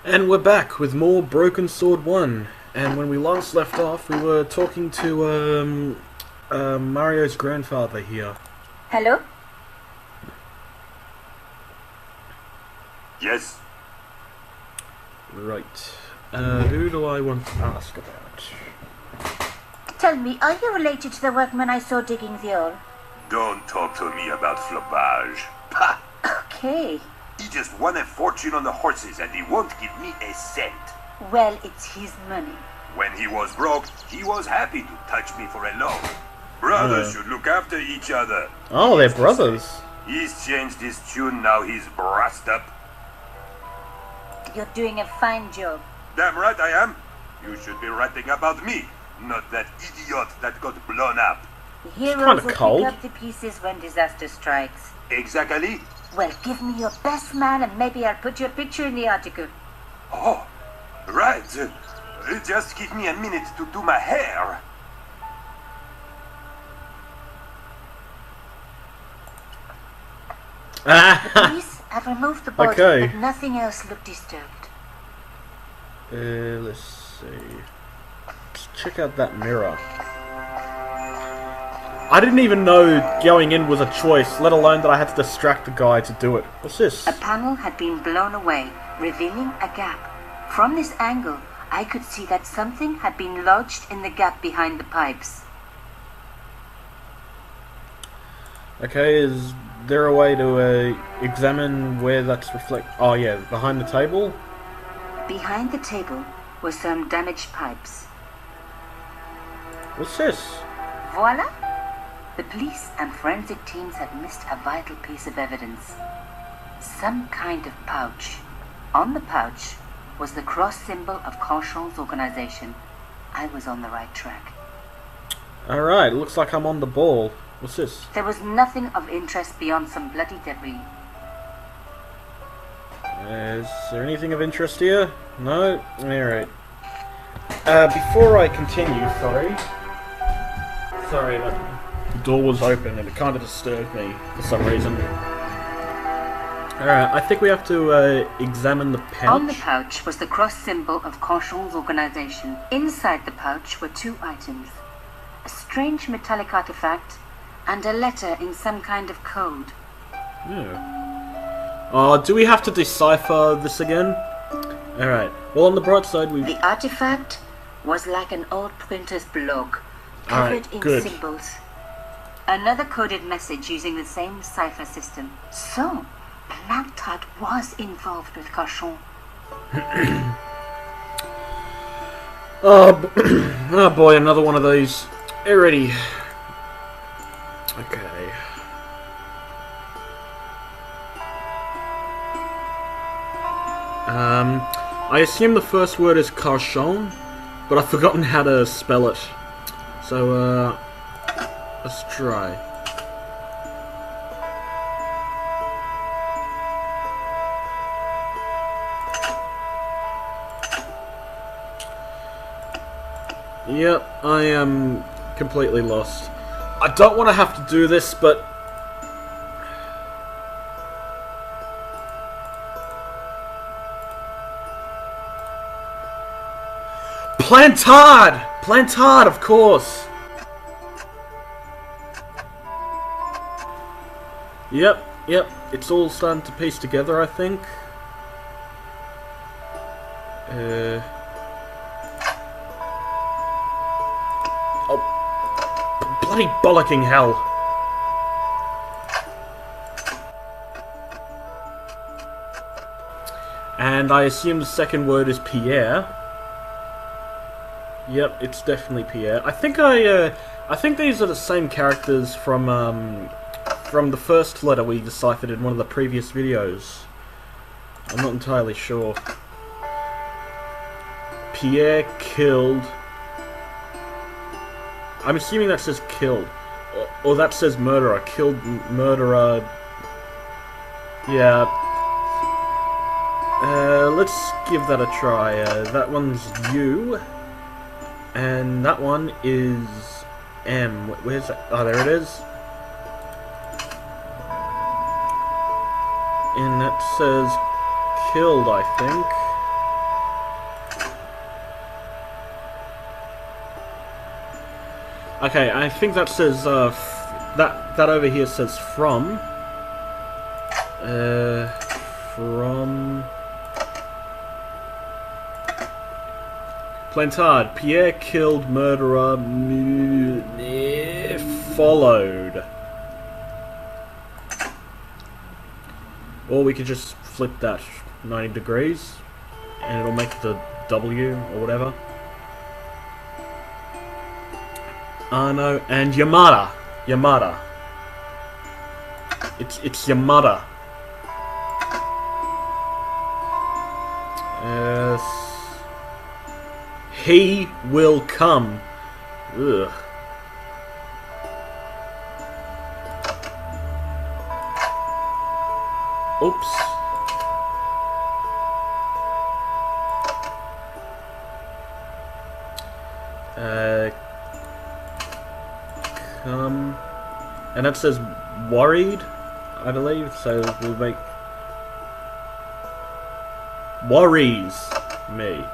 And we're back with more Broken Sword 1. And when we last left off, we were talking to Mario's grandfather here. Hello? Yes. Right. Who do I want to ask about? Tell me, are you related to the workman I saw digging the ore? Don't talk to me about flopage. Pah! Okay. He just won a fortune on the horses and he won't give me a cent. Well, it's his money. When he was broke, he was happy to touch me for a loan. Brothers should look after each other. Oh, they're brothers. He's changed his tune, now he's brassed up. You're doing a fine job. Damn right I am. You should be writing about me, not that idiot that got blown up. Heroes will cold. pick up the pieces when disaster strikes. Exactly. Well, give me your best man and maybe I'll put your picture in the article. Oh, right. Just give me a minute to do my hair. The police have removed the body, Okay. but nothing else looked disturbed. Let's see. Let's check out that mirror. I didn't even know going in was a choice, let alone that I had to distract the guy to do it. What's this? A panel had been blown away, revealing a gap. From this angle, I could see that something had been lodged in the gap behind the pipes. Okay, is there a way to examine where that's Oh yeah, behind the table? Behind the table were some damaged pipes. What's this? Voila! The police and forensic teams had missed a vital piece of evidence. Some kind of pouch. On the pouch was the cross symbol of Carchon's organization. I was on the right track. Alright, looks like I'm on the ball. What's this? There was nothing of interest beyond some bloody debris. Is there anything of interest here? No? Alright. Before I continue, Sorry, the door was open and it kind of disturbed me for some reason. Alright, I think we have to examine the pouch. On the pouch was the cross symbol of Carchon's organization. Inside the pouch were two items. A strange metallic artifact and a letter in some kind of code. Yeah. Do we have to decipher this again? Alright. Well, on the bright side, The artifact was like an old printer's block, Alright, covered in good. symbols. Another coded message using the same cipher system. So, Plantard was involved with Carchon. Oh boy, another one of these. Alrighty. Okay. I assume the first word is Carchon, but I've forgotten how to spell it. So, let's try. Yep, I am completely lost. I don't want to have to do this, but... Plantard! Plantard, of course! Yep, it's all starting to piece together, I think. Oh, bloody bollocking hell. And I assume the second word is Pierre. Yep, it's definitely Pierre. I think these are the same characters from the first letter we deciphered in one of the previous videos. I'm not entirely sure. Pierre killed. I'm assuming that says killed. Or that says murderer. Killed murderer. Yeah. Let's give that a try. That one's U. And that one is M. Where's that? Oh, there it is. And that says killed, I think. Okay, I think that says, that over here says from. From... Plantard. Pierre killed murderer... followed. Or we could just flip that 90 degrees, and it'll make the W, or whatever. Arno and Yamada. Yamada. It's Yamada. He will come. Ugh. Oops. Come. And that says worried, I believe, so we'll make worries me.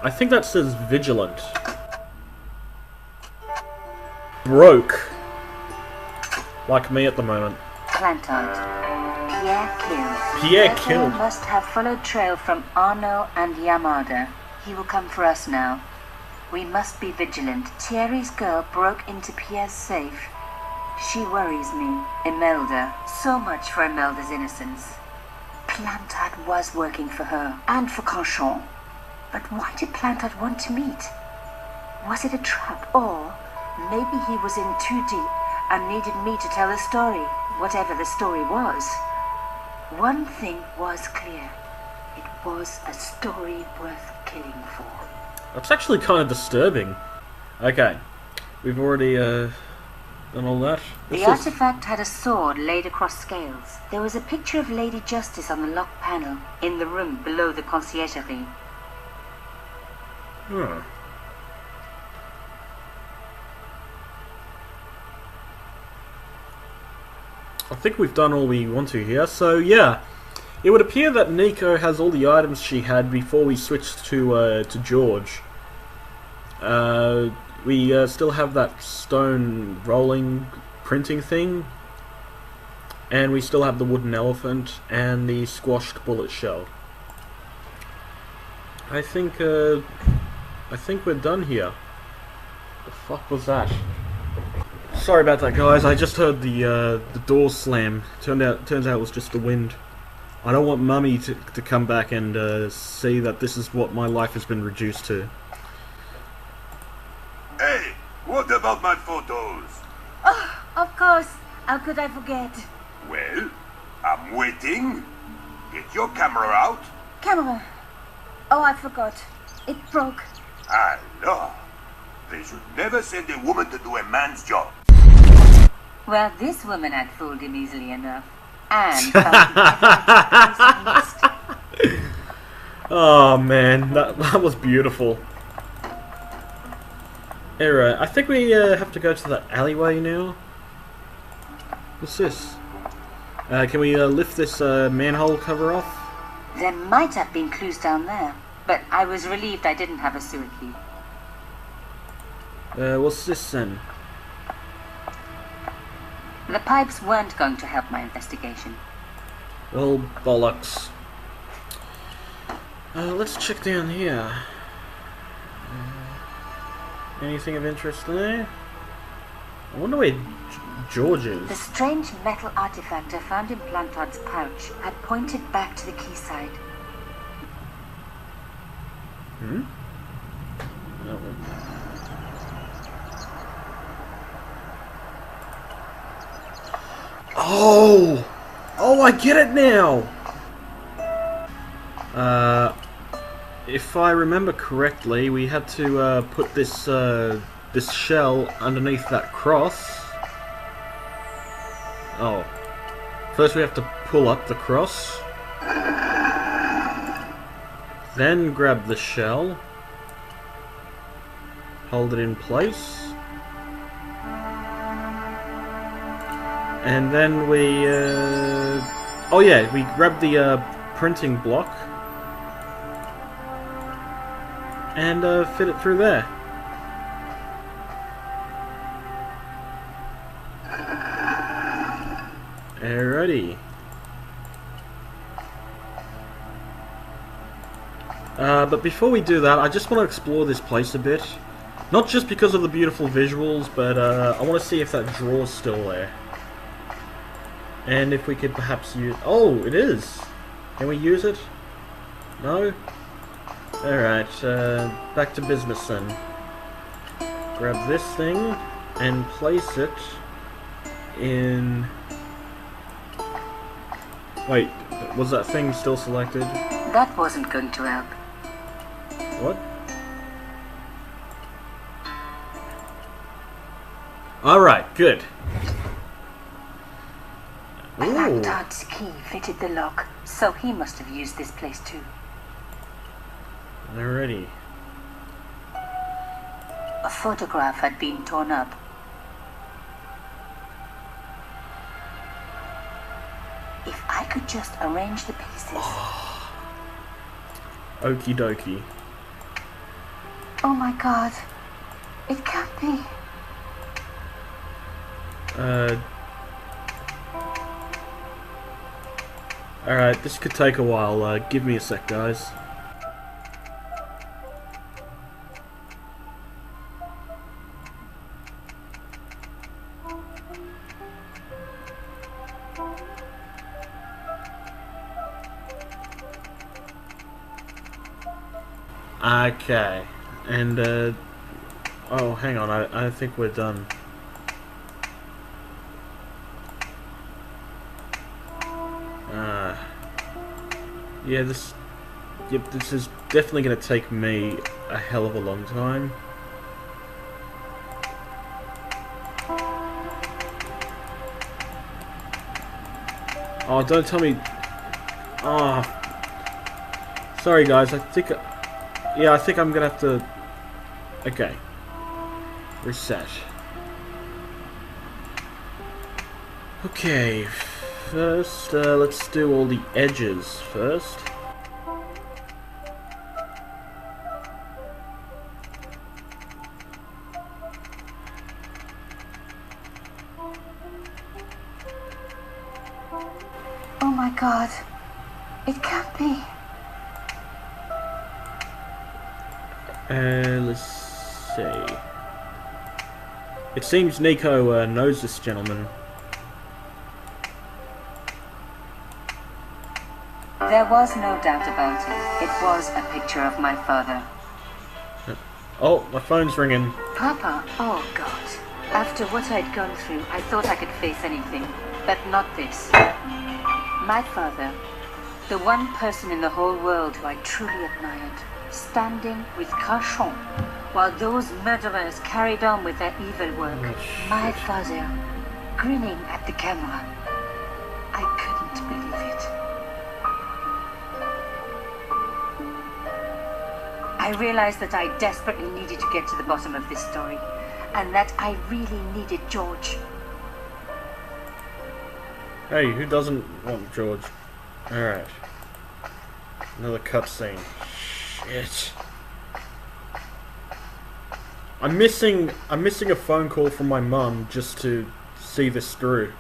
I think that says vigilant. Broke. Like me at the moment. Plantard. Pierre killed. Pierre killed. Must have followed trail from Arno and Yamada. He will come for us now. We must be vigilant. Thierry's girl broke into Pierre's safe. She worries me. Imelda. So much for Imelda's innocence. Plantard was working for her, and for Canchon. But why did Plantard want to meet? Was it a trap, or maybe he was in too deep and needed me to tell a story, whatever the story was? One thing was clear. It was a story worth killing for. That's actually kind of disturbing. Okay, we've already done all that. The artifact had a sword laid across scales. There was a picture of Lady Justice on the locked panel in the room below the conciergerie. Hmm. I think we've done all we want to here, so yeah. It would appear that Nico has all the items she had before we switched to George. We still have that stone rolling printing thing, and we still have the wooden elephant and the squashed bullet shell. I think we're done here. The fuck was that? Sorry about that, guys. I just heard the door slam. Turns out it was just the wind. I don't want Mummy to come back and see that this is what my life has been reduced to. Hey, what about my photos? Oh, of course. How could I forget? Well, I'm waiting. Get your camera out. Camera. Oh, I forgot. It broke. I know. They should never send a woman to do a man's job. Well, this woman had fooled him easily enough. And oh man, that was beautiful. Alright, I think we have to go to that alleyway now. What's this? Can we lift this manhole cover off? there might have been clues down there, but I was relieved I didn't have a sewer key. What's this then? The pipes weren't going to help my investigation. Well, bollocks. Let's check down here. Anything of interest there? I wonder where George is. The strange metal artifact I found in Plantard's pouch had pointed back to the quayside. Hmm? That one. Oh! Oh, I get it now! If I remember correctly, we had to put this this shell underneath that cross. Oh. First we have to pull up the cross. Then grab the shell. Hold it in place. And then we, oh yeah, we grab the printing block. and fit it through there. Alrighty. But before we do that, I just want to explore this place a bit. Not just because of the beautiful visuals, but I want to see if that drawer's still there. And if we could perhaps use... Oh, it is! Can we use it? No? Alright, back to business then. Grab this thing and place it in... Wait, was that thing still selected? That wasn't going to help. What? Alright, good. Ooh. Todd's key fitted the lock, so he must have used this place too. Alrighty. A photograph had been torn up. If I could just arrange the pieces. Okie dokie. Oh my god. It can't be. Alright, this could take a while. Give me a sec, guys. Okay, and oh, hang on, I think we're done. Yeah, this is definitely going to take me a hell of a long time. Oh, don't tell me. Oh, sorry guys, I think I'm gonna have to... Okay. Reset. Okay, first, let's do all the edges first. Oh my god. It can't be. Let's see. It seems Nico knows this gentleman. There was no doubt about it. It was a picture of my father. Oh, my phone's ringing. Papa, oh God. After what I'd gone through, I thought I could face anything, but not this. My father, the one person in the whole world who I truly admired, standing with Cachon, while those murderers carried on with their evil work. My father, grinning at the camera. I couldn't believe it. I realized that I desperately needed to get to the bottom of this story, and that I really needed George. Hey, who doesn't want George? Alright. Another cutscene. Shit. I'm missing a phone call from my mum just to see this through.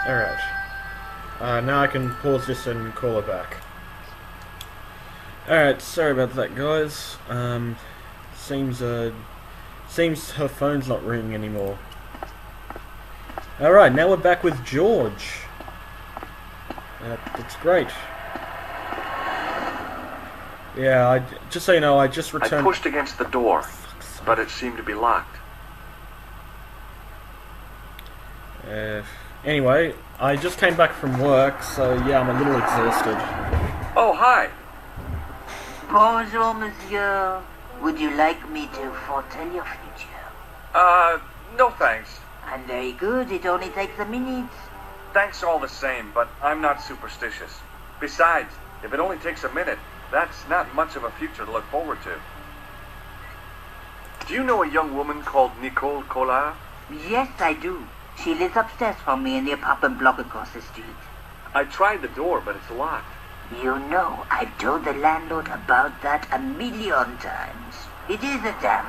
Alright. Now I can pause this and call her back. Alright, sorry about that, guys. Seems her phone's not ringing anymore. Alright, now we're back with George. That's great. Yeah, just so you know, I just returned... I pushed against the door, but it seemed to be locked. Anyway, I just came back from work, so yeah, I'm a little exhausted. Oh, hi! Bonjour, monsieur. Would you like me to foretell your future? No thanks. I'm very good. It only takes a minute. Thanks all the same, but I'm not superstitious. Besides, if it only takes a minute, that's not much of a future to look forward to. Do you know a young woman called Nicole Collard? Yes, I do. She lives upstairs from me in the apartment block across the street. I tried the door, but it's locked. You know, I've told the landlord about that a million times. It is a damp.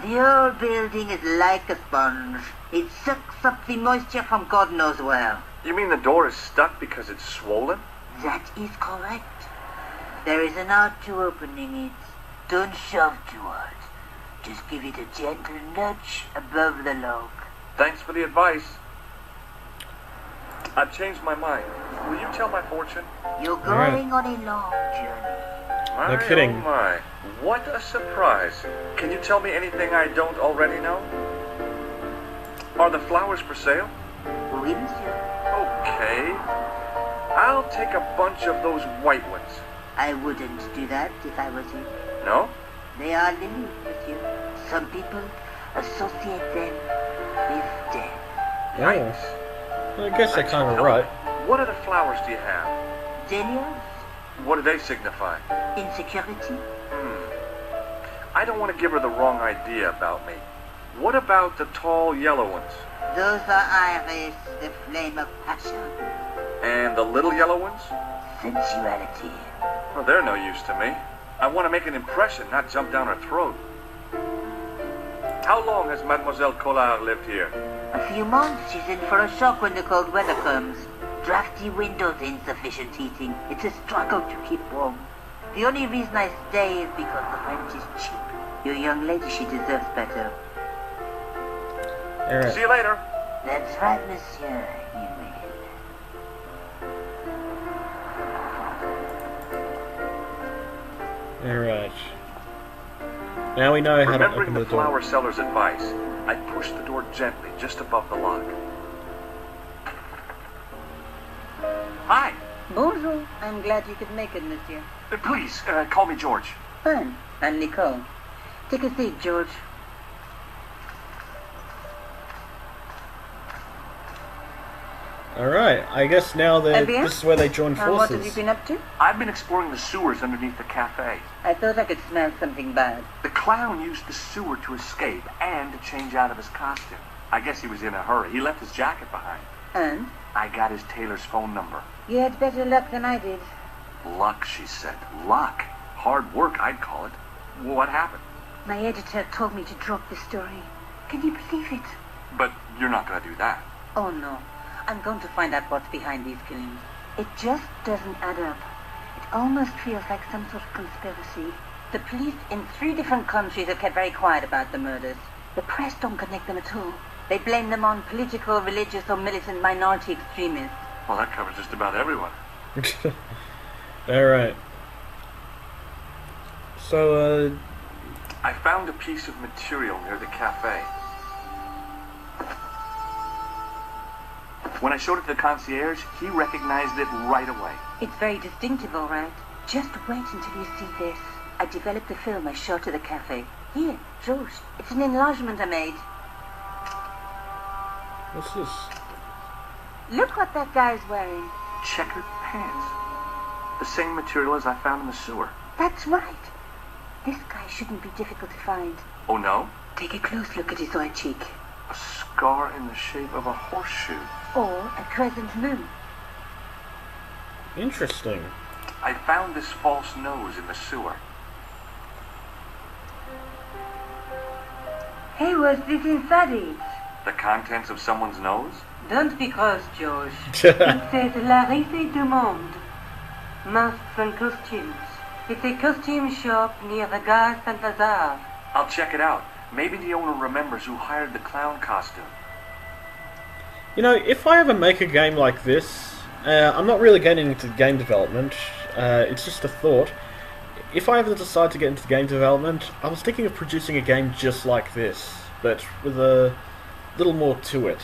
The whole building is like a sponge. It sucks up the moisture from God knows where. You mean the door is stuck because it's swollen? That is correct. There is an art to opening it. Don't shove too hard. Just give it a gentle nudge above the lock. Thanks for the advice. I've changed my mind. Will you tell my fortune? You're going on a long journey. My, kidding. Oh my. What a surprise. Can you tell me anything I don't already know? Are the flowers for sale? Oui, monsieur. Okay. I'll take a bunch of those white ones. I wouldn't do that if I was you. No? They are lilies, monsieur. Some people associate them with death. Yikes. Well, I guess they're kind of Tell right. me, what other flowers do you have? Zinnias, What do they signify? insecurity. I don't want to give her the wrong idea about me. What about the tall yellow ones? Those are iris, the flame of passion, And the little yellow ones? sensuality. Well, they're no use to me. I want to make an impression, not jump down her throat. How long has Mademoiselle Collard lived here? A few months, she's in for a shock when the cold weather comes. Drafty windows, insufficient heating. It's a struggle to keep warm. The only reason I stay is because the rent is cheap. Your young lady, she deserves better. Alright. See you later. That's right, monsieur. You may. Alright. Now we know how to Remembering open the the door. flower seller's advice, I pushed the door gently, just above the lock. Hi. Bonjour. I'm glad you could make it, monsieur. Please, call me George. Fine. I'm Nicole. Take a seat, George. Alright, I guess now Eh bien? this is where they join And what have you forces. been up to? I've been exploring the sewers underneath the cafe. I thought I could smell something bad. The clown used the sewer to escape and to change out of his costume. I guess he was in a hurry. He left his jacket behind. And? I got his tailor's phone number. You had better luck than I did. Luck, she said. Luck. Hard work, I'd call it. What happened? My editor told me to drop the story. Can you believe it? But you're not going to do that. Oh no. I'm going to find out what's behind these killings. It just doesn't add up. It almost feels like some sort of conspiracy. The police in 3 different countries have kept very quiet about the murders. The press don't connect them at all. They blame them on political, religious, or militant minority extremists. Well, that covers just about everyone. Alright. So, I found a piece of material near the cafe. When I showed it to the concierge, he recognized it right away. It's very distinctive, all right. Just wait until you see this. I developed the film I showed to the cafe. Here, George. It's an enlargement I made. what's this? Look what that guy's wearing. Checkered pants. The same material as I found in the sewer. That's right. This guy shouldn't be difficult to find. Oh no? Take a close look at his right cheek. A scar in the shape of a horseshoe. Or a crescent moon. Interesting. I found this false nose in the sewer. Hey, what's this inside it? The contents of someone's nose? Don't be cross, George. It says La Risée du Monde. Masks and costumes. It's a costume shop near the Gare Saint-Lazare. I'll check it out. Maybe the owner remembers who hired the clown costume. You know, if I ever make a game like this, I'm not really getting into game development, it's just a thought. If I ever decide to get into game development, I was thinking of producing a game just like this, but with a little more to it.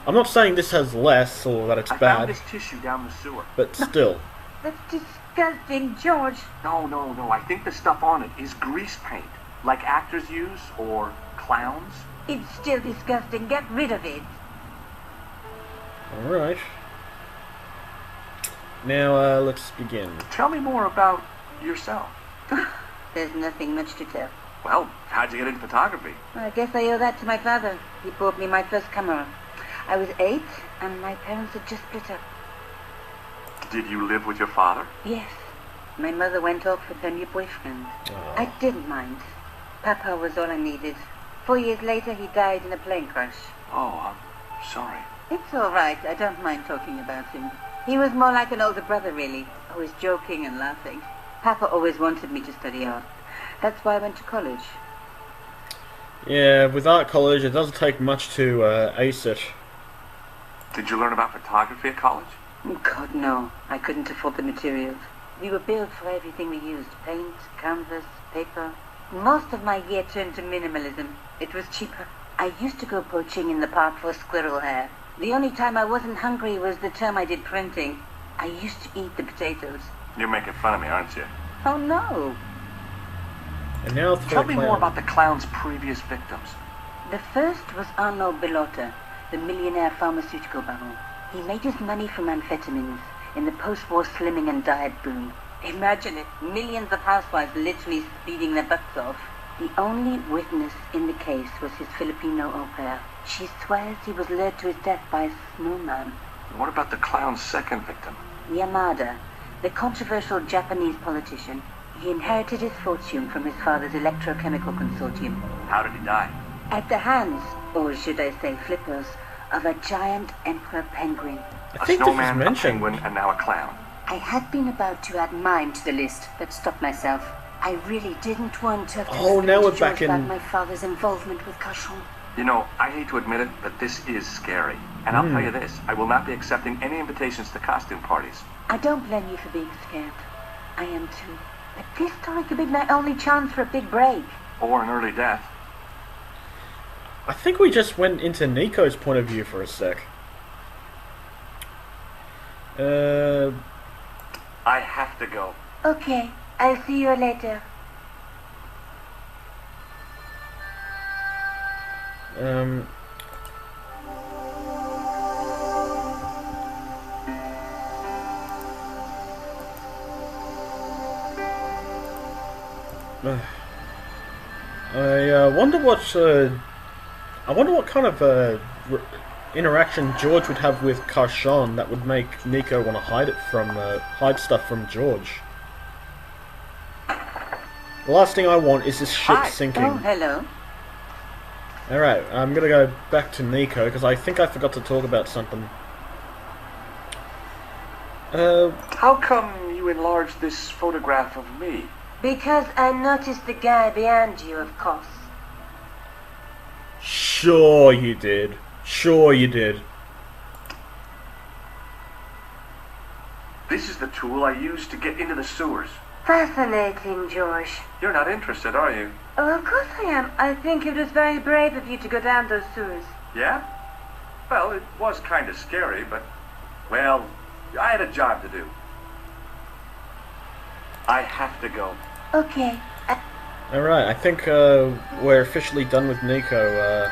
I'm not saying this has less or that it's I found bad, this tissue down the sewer. but still. That's disgusting, George. No. I think the stuff on it is grease paint, like actors use, or clowns. It's still disgusting. Get rid of it. Alright. Now, let's begin. Tell me more about yourself. There's nothing much to tell. Well, how'd you get into photography? I guess I owe that to my father. He bought me my first camera. I was 8, and my parents had just split up. Did you live with your father? Yes. My mother went off with her new boyfriend. Oh. I didn't mind. Papa was all I needed. 4 years later, he died in a plane crash. Oh, I'm sorry. It's all right. I don't mind talking about him. He was more like an older brother, really. Always joking and laughing. Papa always wanted me to study art. That's why I went to college. Yeah, with art college, it doesn't take much to ace it. Did you learn about photography at college? Oh, God, no. I couldn't afford the materials. We were billed for everything we used. Paint, canvas, paper. Most of my year turned to minimalism. It was cheaper. I used to go poaching in the park for squirrel hair. The only time I wasn't hungry was the term I did printing. I used to eat the potatoes. You're making fun of me, aren't you? Oh, no. And now Tell me more about the clown's previous victims. The first was Arnold Bellotta, the millionaire pharmaceutical baron. He made his money from amphetamines in the post-war slimming and diet boom. Imagine it, millions of housewives literally speeding their butts off. The only witness in the case was his Filipino au pair. She swears he was lured to his death by a snowman. What about the clown's second victim? Yamada, the controversial Japanese politician. He inherited his fortune from his father's electrochemical consortium. How did he die? At the hands, or should I say flippers, of a giant emperor penguin. I A think this was snowman, a mentioned. penguin, and now a clown. I had been about to add mine to the list, but stopped myself. I really didn't want to have to Oh, explain now to we're George back in- about my father's involvement with Cachon. You know, I hate to admit it, but this is scary. And I'll tell you this, I will not be accepting any invitations to costume parties. I don't blame you for being scared. I am too. But this story could be my only chance for a big break. Or an early death. I think we just went into Nico's point of view for a sec. I have to go. Okay, I'll see you later. I wonder what kind of interaction George would have with Cachon that would make Nico want to hide stuff from George. The last thing I want is this ship Hi. sinking. Oh, hello. Alright, I'm gonna go back to Nico because I think I forgot to talk about something. How come you enlarged this photograph of me? Because I noticed the guy behind you, of course. Sure you did. Sure you did. This is the tool I used to get into the sewers. Fascinating, George. You're not interested, are you? Oh, of course I am. I think it was very brave of you to go down those sewers. Yeah? Well, it was kind of scary, but, well, I had a job to do. I have to go. Okay. Alright, I think we're officially done with Nico. I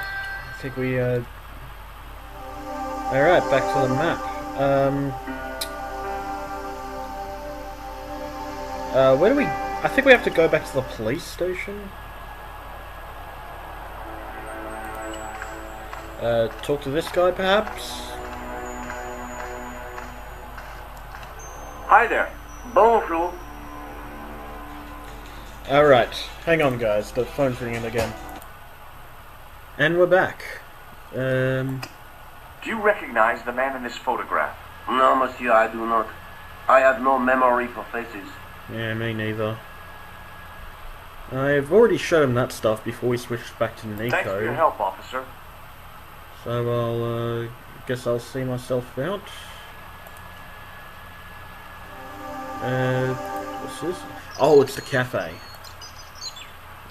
think we... Alright, back to the map. Where do we... I think we have to go back to the police station. Talk to this guy, perhaps? Hi there. Bonjour. Alright, hang on guys, the phone's ringing again. And we're back. Do you recognize the man in this photograph? No, monsieur, I do not. I have no memory for faces. Yeah, me neither. I've already showed him that stuff before we switched back to Nico. Thanks for your help, officer. So I'll, guess I'll see myself out. What's this? Oh, it's the cafe.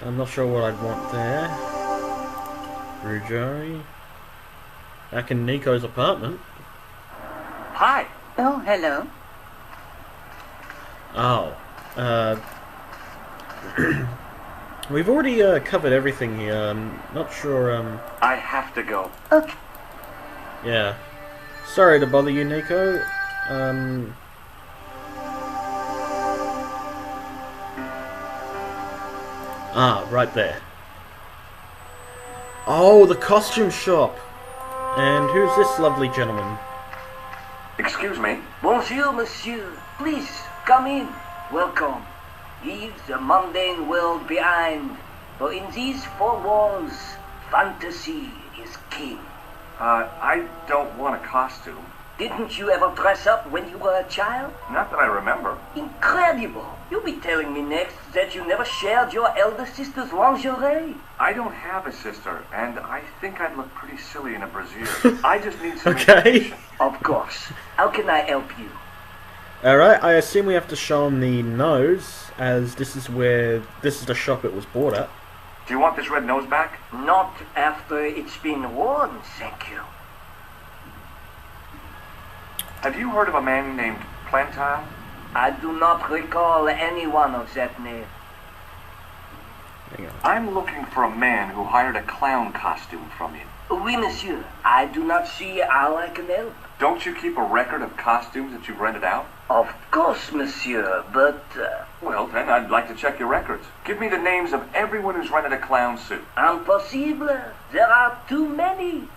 I'm not sure what I'd want there. Rujari. Back in Nico's apartment. Hi. Oh, hello. Oh. We've already covered everything here. I'm not sure, I have to go. Okay. yeah. Sorry to bother you, Nico. Ah, right there. Oh, the costume shop. And who's this lovely gentleman? Excuse me. Bonjour, monsieur. Please, come in. Welcome. Leave the mundane world behind. For in these four walls, fantasy is king. I don't want a costume. Didn't you ever dress up when you were a child? Not that I remember. Incredible! You'll be telling me next that you never shared your elder sister's lingerie. I don't have a sister, and I think I'd look pretty silly in a brassiere. I just need some Okay. information. Of course. How can I help you? Alright, I assume we have to show him the nose, as this is the shop it was bought at. Do you want this red nose back? Not after it's been worn, thank you. Have you heard of a man named Plantile? I do not recall anyone of that name. Hang on. I'm looking for a man who hired a clown costume from you. Oui, monsieur. I do not see how I can help. Don't you keep a record of costumes that you've rented out? Of course, monsieur, but... Well, then, I'd like to check your records. Give me the names of everyone who's rented a clown suit. Impossible. There are too many.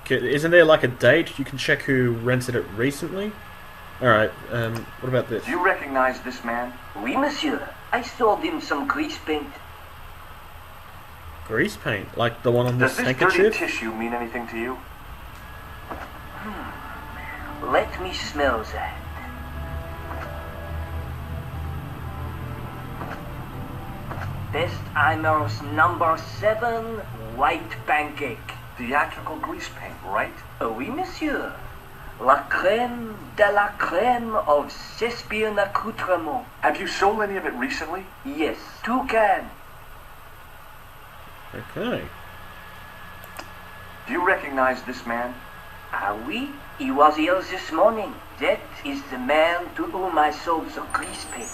Isn't there like a date? You can check who rented it recently? Alright, what about this? Do you recognize this man? Oui, monsieur. I sold him some grease paint. Grease paint? Like the one on Does this this dirty handkerchief? tissue mean anything to you? Let me smell that. Bestheimer's number 7 white pancake. Theatrical grease paint, right? Oui, monsieur. La crème de la crème of Thespian accoutrement. Have you sold any of it recently? Yes, 2 cans. Okay. Do you recognize this man? Ah oui, he was here this morning. That is the man to whom I sold the grease paint.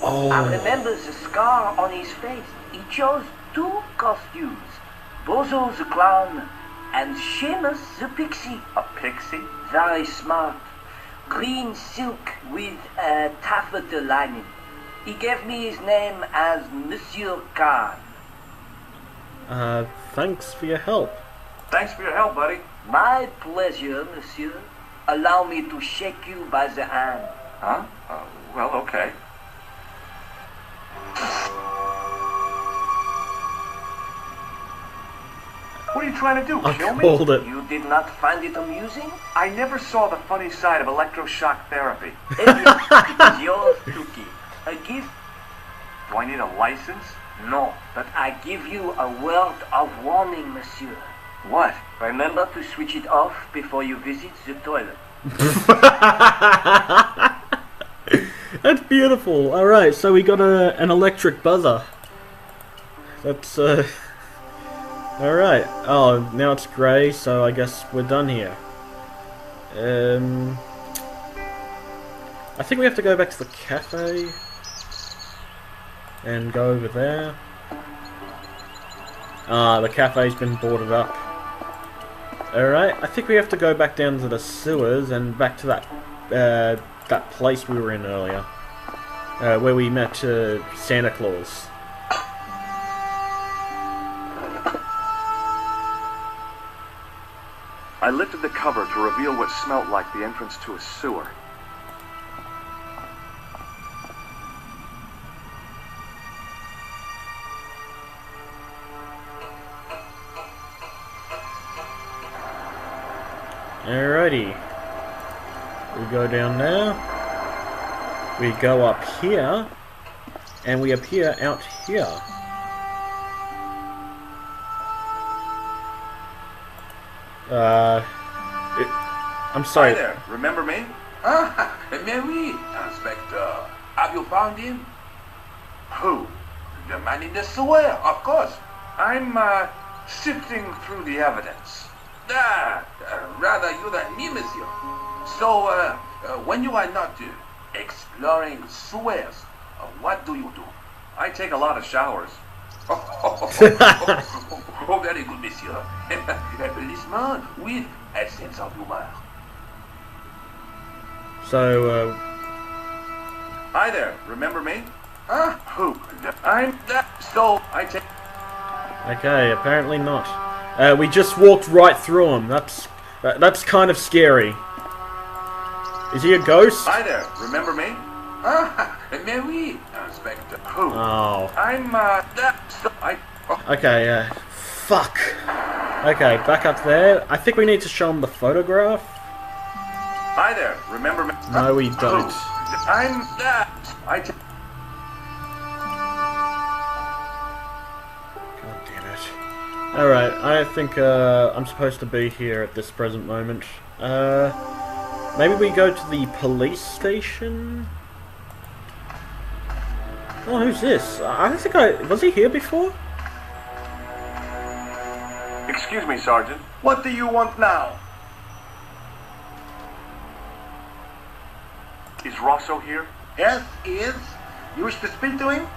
Oh. I remember the scar on his face. He chose 2 costumes. Bozo the clown and Seamus the pixie. A pixie? Very smart. Green silk with a taffeta lining. He gave me his name as Monsieur Khan. Thanks for your help. Thanks for your help, buddy. My pleasure, monsieur. Allow me to shake you by the hand. Huh? Well, okay. What are you trying to do, I kill me? called it. You did not find it amusing? I never saw the funny side of electroshock therapy. It is yours to keep. A gift? Do I need a license? No, but I give you a word of warning, monsieur. What? Remember to switch it off before you visit the toilet. That's beautiful. Alright, so we got an electric buzzer. That's, Alright. Oh, now it's grey, so I guess we're done here. I think we have to go back to the cafe. And go over there. Ah, the cafe's been boarded up. Alright, I think we have to go back down to the sewers and back to that place we were in earlier. Where we met Santa Claus. I lifted the cover to reveal what smelt like the entrance to a sewer. Alrighty. We go down there. We go up here. And we appear out here. I'm sorry. Hi there, remember me? Ah, mais oui, Inspector. Have you found him? Who? The man in the sewer, of course. I'm, sifting through the evidence. Rather you than me, monsieur. So, when you are not exploring sewers, what do you do? I take a lot of showers. Oh, very good, monsieur. A policeman with a sense of humor. So, Hi there, remember me? Who? I'm so I take. Okay, apparently not. We just walked right through him. That's kind of scary. Is he a ghost? Hi there. Remember me? Mary, Inspector. Who? Oh. I'm Okay, fuck. Okay, back up there. I think we need to show him the photograph. Hi there. Remember me? No, we don't. I'm I take. God damn it. Alright, I think I'm supposed to be here at this present moment. Maybe we go to the police station? Oh, who's this? I don't think was he here before? Excuse me, Sergeant. What do you want now? Is Rosso here? Yes, he is. You wish to speak to him?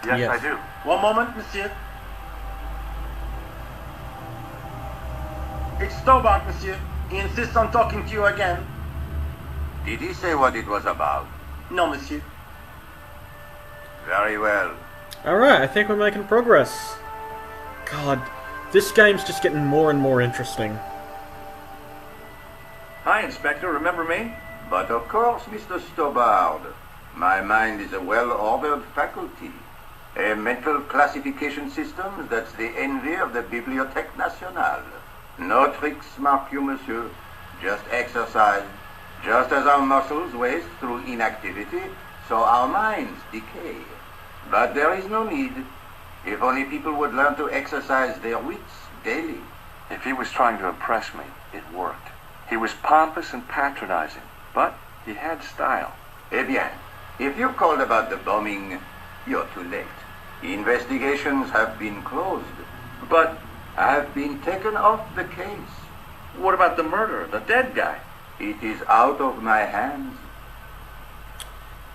Yes, Yes. I do. One moment, monsieur. It's Stobart, monsieur. He insists on talking to you again. Did he say what it was about? No, monsieur. Very well. Alright, I think we're making progress. God, this game's just getting more and more interesting. Hi, Inspector. Remember me? But of course, Mr. Stobart. My mind is a well-ordered faculty. A mental classification system that's the envy of the Bibliothèque Nationale. No tricks, mark you, monsieur. Just exercise. Just as our muscles waste through inactivity, so our minds decay. But there is no need. If only people would learn to exercise their wits daily. If he was trying to impress me, it worked. He was pompous and patronizing, but he had style. Eh bien, if you called about the bombing, you're too late. Investigations have been closed. But I've been taken off the case. what about the murderer, the dead guy? It is out of my hands.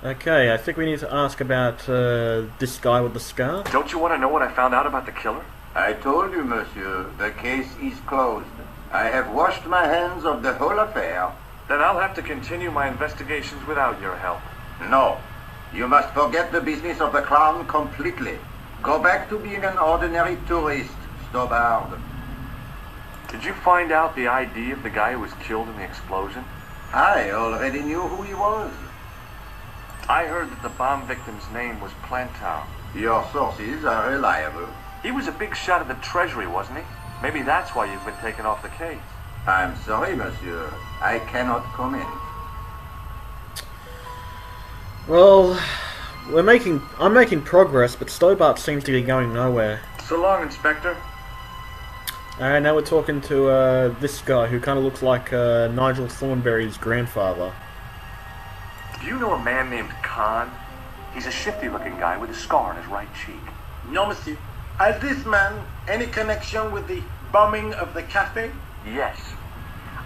Okay, I think we need to ask about this guy with the scar. Don't you want to know what I found out about the killer? I told you, monsieur, the case is closed. I have washed my hands of the whole affair. Then I'll have to continue my investigations without your help. No, you must forget the business of the clown completely. Go back to being an ordinary tourist, Stobart. Did you find out the ID of the guy who was killed in the explosion? I already knew who he was. I heard that the bomb victim's name was Plantow. Your sources are reliable. He was a big shot at the Treasury, wasn't he? Maybe that's why you've been taken off the case. I'm sorry, monsieur. I cannot comment. Well, I'm making progress, but Stobart seems to be going nowhere. So long, Inspector. Alright, now we're talking to this guy who kind of looks like Nigel Thornberry's grandfather. Do you know a man named Khan? He's a shifty-looking guy with a scar on his right cheek. No, monsieur. Has this man any connection with the bombing of the cafe? Yes.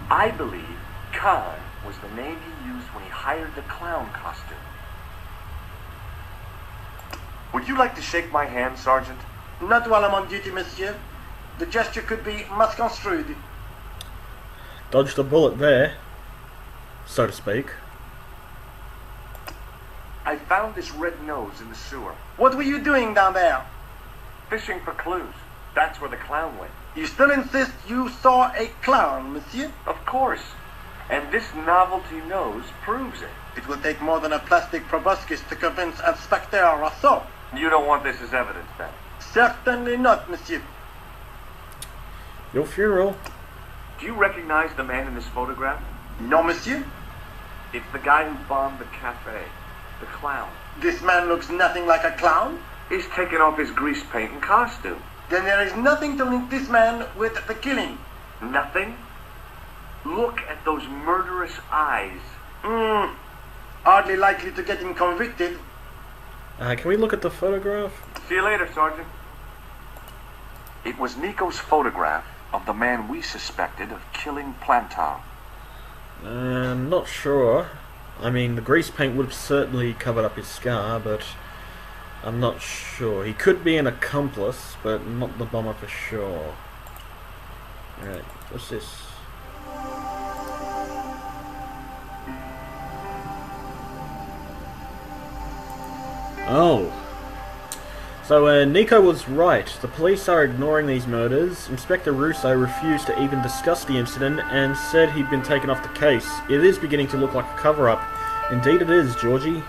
I believe Khan was the name he used when he hired the clown costume. Would you like to shake my hand, Sergeant? Not while I'm on duty, monsieur. The gesture could be misconstrued. Dodged a bullet there, so to speak. I found this red nose in the sewer. What were you doing down there? Fishing for clues. That's where the clown went. You still insist you saw a clown, monsieur? Of course. And this novelty nose proves it. It will take more than a plastic proboscis to convince Inspector Rousseau. You don't want this as evidence, then? Certainly not, monsieur. Your funeral. Do you recognize the man in this photograph? No, monsieur. It's the guy who bombed the cafe. The clown. This man looks nothing like a clown. He's taken off his grease paint and costume. Then there is nothing to link this man with the killing. Nothing? Look at those murderous eyes. Hardly likely to get him convicted. Can we look at the photograph? See you later, Sergeant. It was Nico's photograph of the man we suspected of killing Plantow. Not sure. I mean, the grease paint would have certainly covered up his scar, but I'm not sure. He could be an accomplice, but not the bomber for sure. Alright, what's this? Oh. So, Nico was right. The police are ignoring these murders. Inspector Russo refused to even discuss the incident and said he'd been taken off the case. It is beginning to look like a cover-up. Indeed it is, Georgie.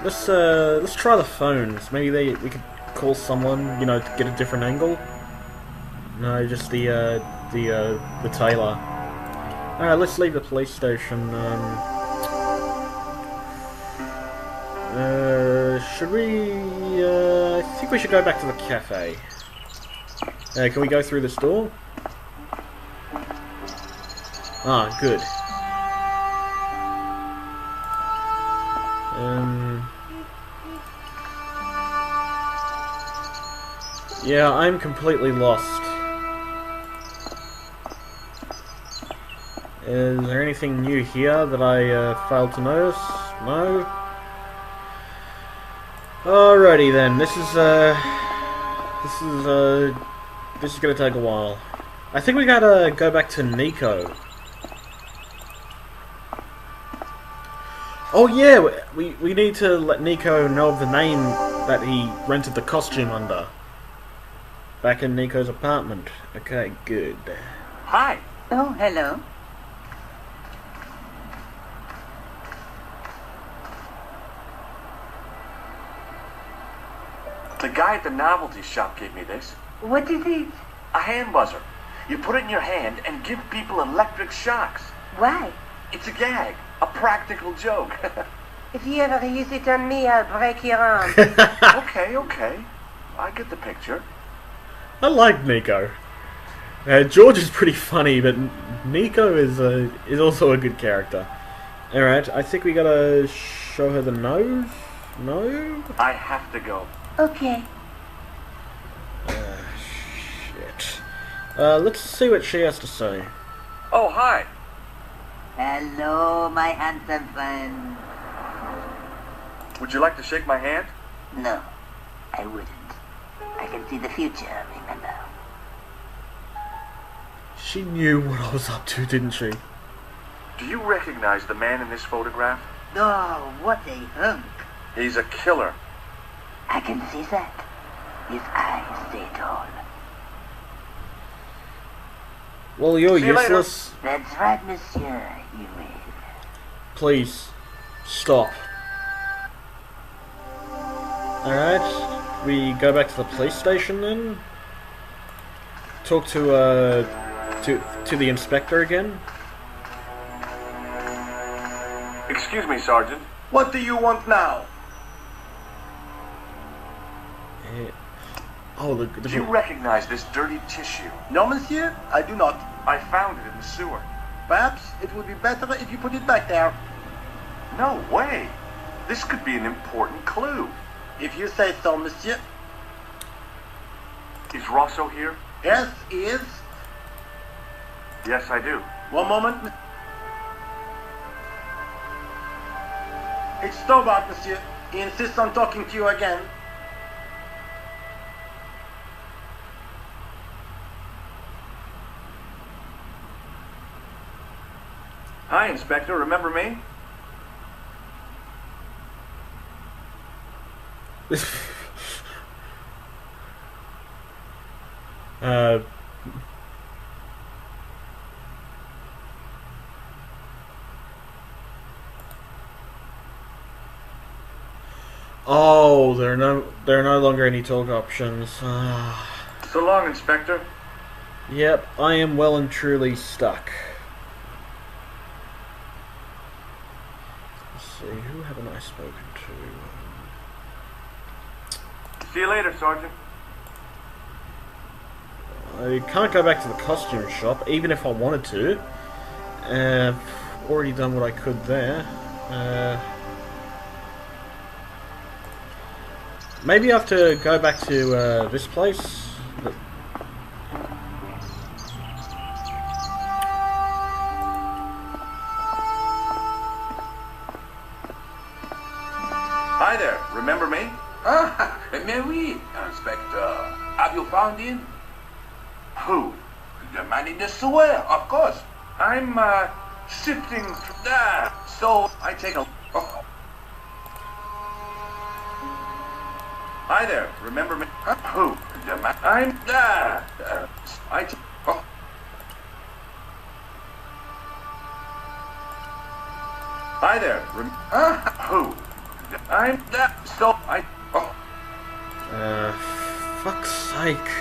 Let's try the phones. Maybe we could call someone, you know, to get a different angle. No, just the tailor. Alright, let's leave the police station. Should we... I think we should go back to the cafe. Can we go through this door? Ah, good. Yeah, I'm completely lost. Is there anything new here that I failed to notice? No? Alrighty then, this is gonna take a while. I think we gotta go back to Nico. Oh yeah, we need to let Nico know of the name that he rented the costume under. Back in Nico's apartment. Okay, good. Hi. Oh, hello. The guy at the novelty shop gave me this. What is it? A hand buzzer. You put it in your hand and give people electric shocks. Why? It's a gag. A practical joke. If you ever use it on me, I'll break your arm. Okay. I get the picture. I like Nico. George is pretty funny, but Nico is also a good character. Alright, I think we gotta show her the nose? No? I have to go. Okay. Shit. Let's see what she has to say. Oh, hi. Hello, my handsome friend. Would you like to shake my hand? No, I wouldn't. I can see the future, remember? She knew what I was up to, didn't she? Do you recognize the man in this photograph? Oh, what a hunk. He's a killer. I can see that. His eyes stay tall. Well, you're See you later. useless. That's right, monsieur. You will. Please, stop. Alright, we go back to the police station then. Talk to the inspector again. Excuse me, Sergeant. What do you want now? Oh, Do you recognize this dirty tissue? No, monsieur, I do not. I found it in the sewer. Perhaps it would be better if you put it back there. No way. This could be an important clue. If you say so, monsieur. Is Rosso here? Yes, he is. Yes, I do. One moment. It's Stobart, monsieur. He insists on talking to you again. Hi, Inspector. Remember me? Oh, there are no longer any talk options. So long, Inspector. Yep, I am well and truly stuck. Let's see, who haven't I spoken to? See you later, Sergeant. I can't go back to the costume shop, even if I wanted to. I've already done what I could there. Maybe I have to go back to this place. Hi there. Remember me? Ah, mais oui, Inspector. Have you found him? Who? The man in the sewer, of course. I'm sifting through that. So I take a Oh. Hi there, remember me? Who? The man? I'm... Oh. Hi there, Who? I'm... So I... Oh. Fuck's sake.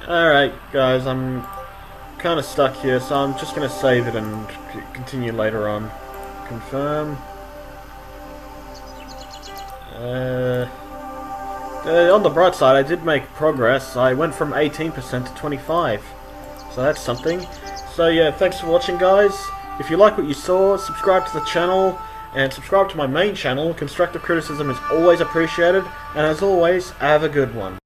Alright, guys, I'm kind of stuck here, so I'm just going to save it and continue later on. Confirm. On the bright side, I did make progress. I went from 18% to 25%. So that's something. So yeah, thanks for watching, guys. If you like what you saw, subscribe to the channel, and subscribe to my main channel. Constructive criticism is always appreciated, and as always, have a good one.